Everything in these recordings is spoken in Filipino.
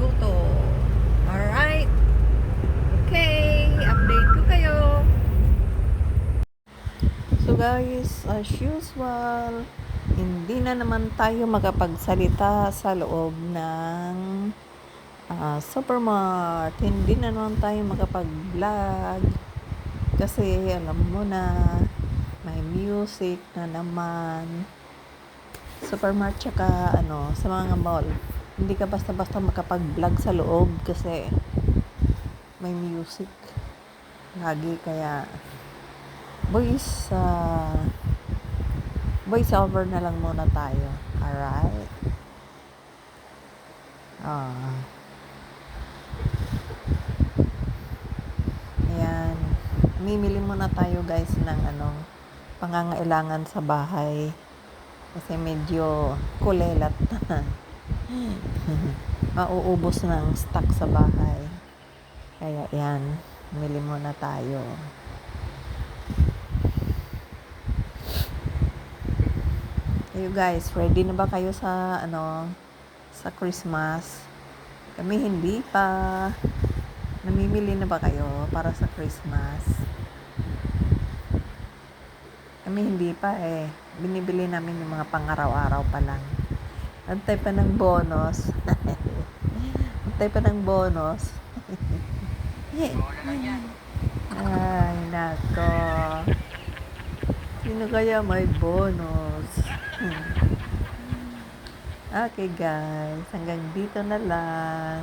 magluluto. Alright. Okay, update ko kayo. So guys, as usual, hindi na naman tayo makapagsalita sa loob ng Supermart. Hindi na naman tayo makapag-vlog kasi alam mo na may music na naman. Supermart tsaka sa mga mall. Hindi ka basta-basta makapag-vlog sa loob kasi may music lagi, kaya voice over na lang muna tayo. Alright. Ayan. Mimili muna tayo guys ng pangangailangan sa bahay. Kasi medyo kulelat na. Mauubos ng stock sa bahay. Kaya yan. Mili muna tayo. Kayo guys, ready na ba kayo sa sa Christmas? Kami hindi pa. Namimili na ba kayo para sa Christmas? Kami hindi pa eh. Binibili namin yung mga pang-araw-araw pa lang. Antay pa ng bonus. Antay pa ng bonus. Ay, nako. Sino kaya may bonus? Okay guys, hanggang dito na lang.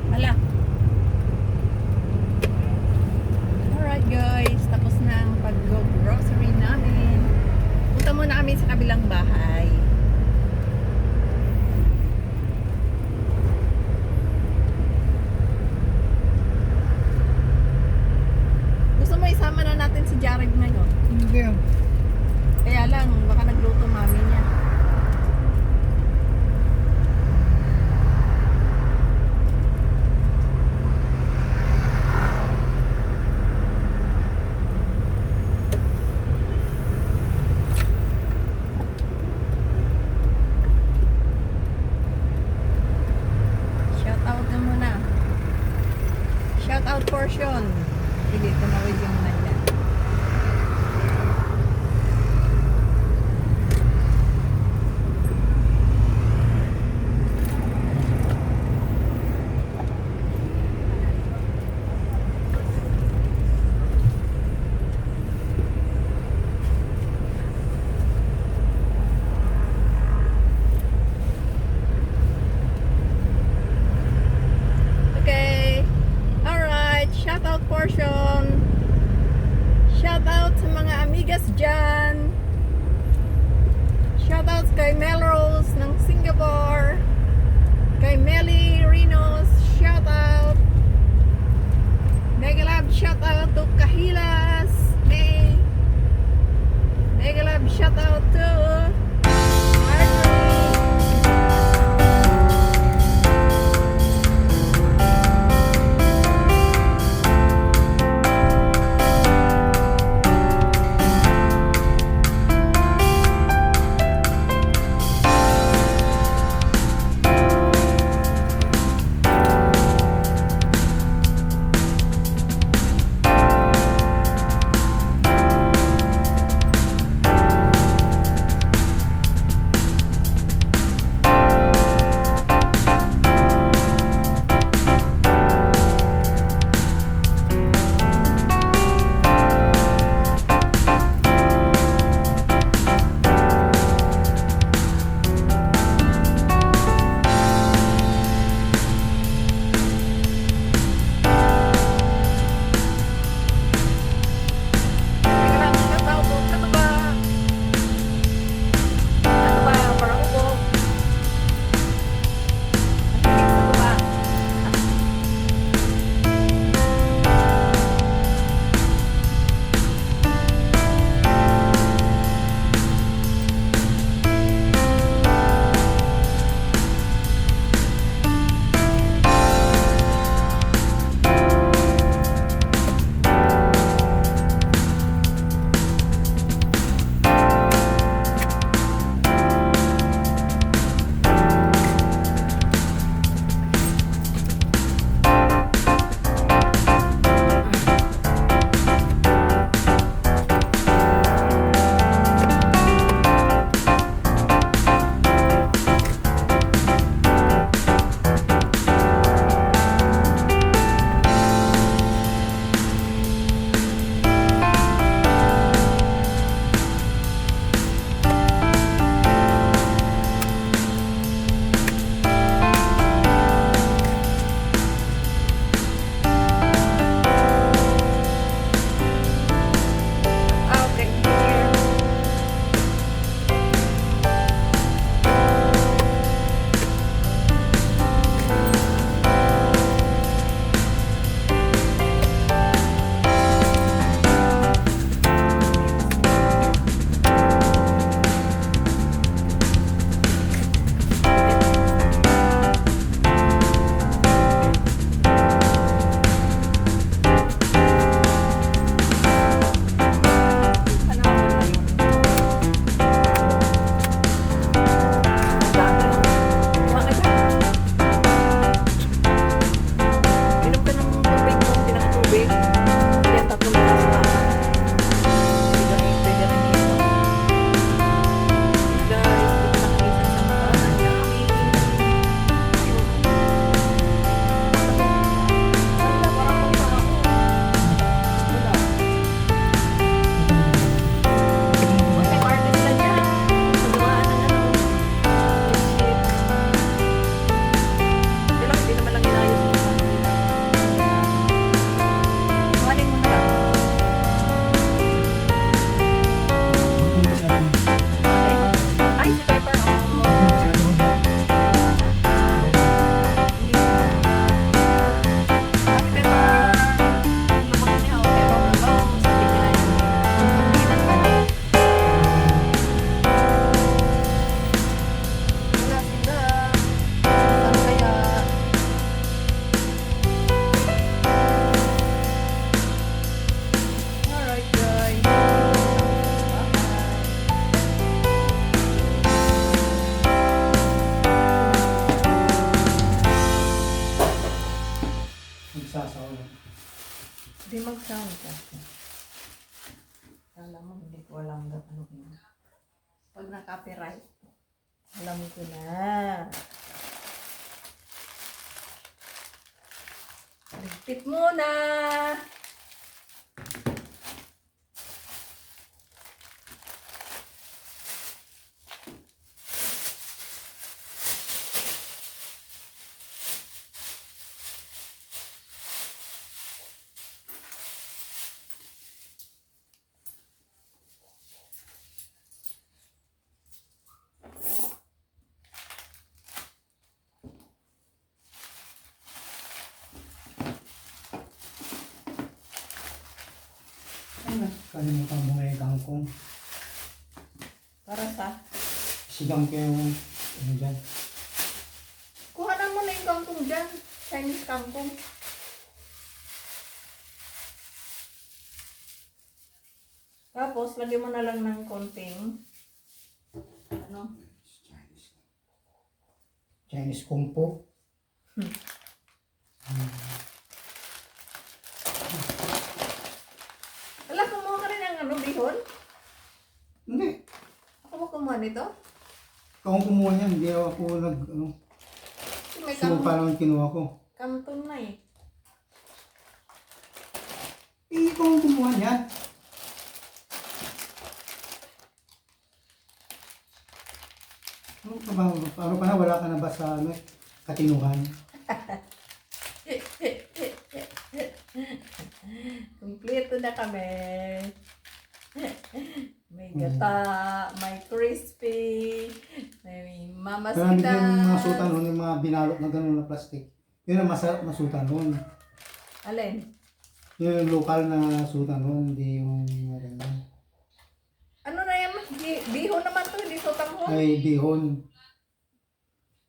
Hala. Alright guys, tapos na ang pag-grocery namin. Punta muna kami sa kabilang bahay. Gusto mo isama na natin si Jared ngayon? Hindi. Kaya lang, baka nagluto mami niya. Shout out na muna. Shout out portion. Hindi, tumawid yung muna yan. Okay. Alright. Shout out portion. Shout out sa mga amigas dyan. Shout out kay Melrose ng Singapore. Kay Melly Rinos. Shout out. Mega love shout out to Kahilas. May. Mega love shout out to Marjorie. Alam mo, hindi ko alam na ano yun. Pag na-copyright, alam ko na. Ligpit muna! Kalimutan mo nga yung kangkong. Para sa? Sigang ko yung ano dyan. Kuhanan mo na yung kangkong dyan. Chinese kangkong. Tapos, lagyan mo na lang ng konting ano? Chinese kung po. Wala, kumuha ka rin ng ano, bihon? Hindi. Ako mo kumuha nito? Ikaw ang kumuha niyan. Hindi ako Kasi may suka lang ang kinuha ko. kanton na eh. Ikaw ang kumuha niyan. Paano ka na? Wala ka na ba sa katinuhan? Kompleto na kami. May gata, may crispy, may Kaya mamasitas. bigyan mo mga sutan nun, yung mga binalot na gano'n na plastic. Yun ang masarap na sutan nun. Alin? Yun yung local na sutan nun, hindi yung ganyan. Ano na yan? Bihon naman to, hindi sotang ho. Ay, bihon.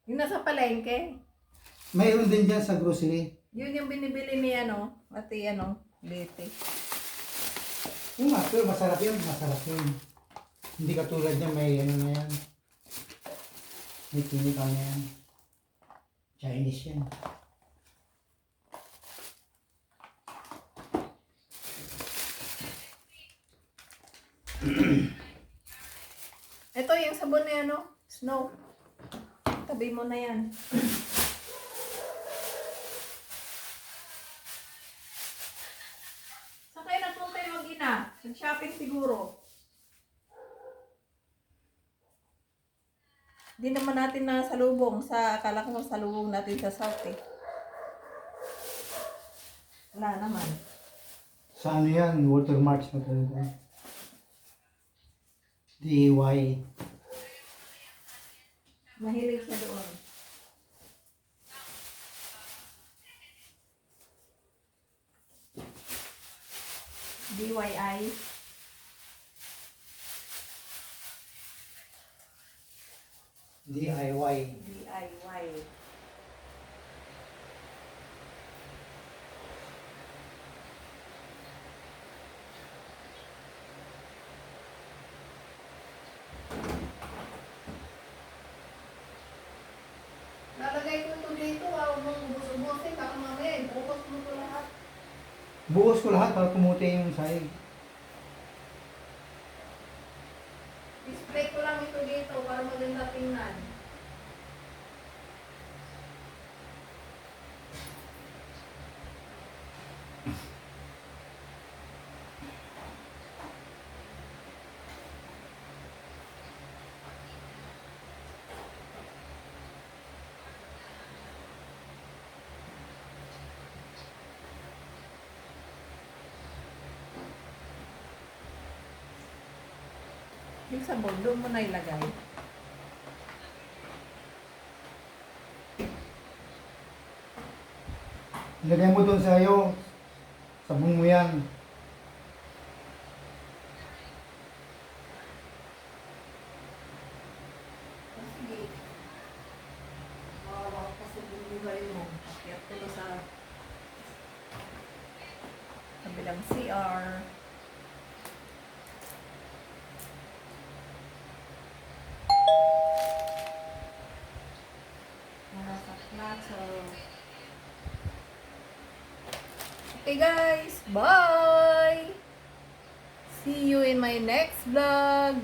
Yung nasa palengke. Mayroon din dyan sa grocery. Yun yung binibili ni ano, ati ano, Liti. Yung nga, pero masarap yun, masarap yun. Hindi katulad niya, may ano na yan. May chemical na yan. Chinese yan. Ito yung sabon na ano, Snow. Tabi mo na yan. Saan kayo nagpunta yung mag-ina? Nag-shopping siguro. Di naman natin nasalubong sa, akala ko salubong natin sa South eh. Wala naman. Sa ano yan, watermarks na talaga. DIY. Mahilig siya doon. DIY. DIY. DIY. Lalagay ko ito dito, huwag mong ubus-ubusin, baka mamaya, bukas mo ito lahat. Buhos ko lahat para kumuti yung sahig. Display ko lang ito dito para maganda tingnan. Yung sabon, doon mo na ilagay. Ilagay mo doon sa iyo. Sabon mo yan. Sige. Mawawa ko kasi bumibay mo. Akyat ko sa kabilang CR. Nasa plato. Okay guys, bye! See you in my next vlog.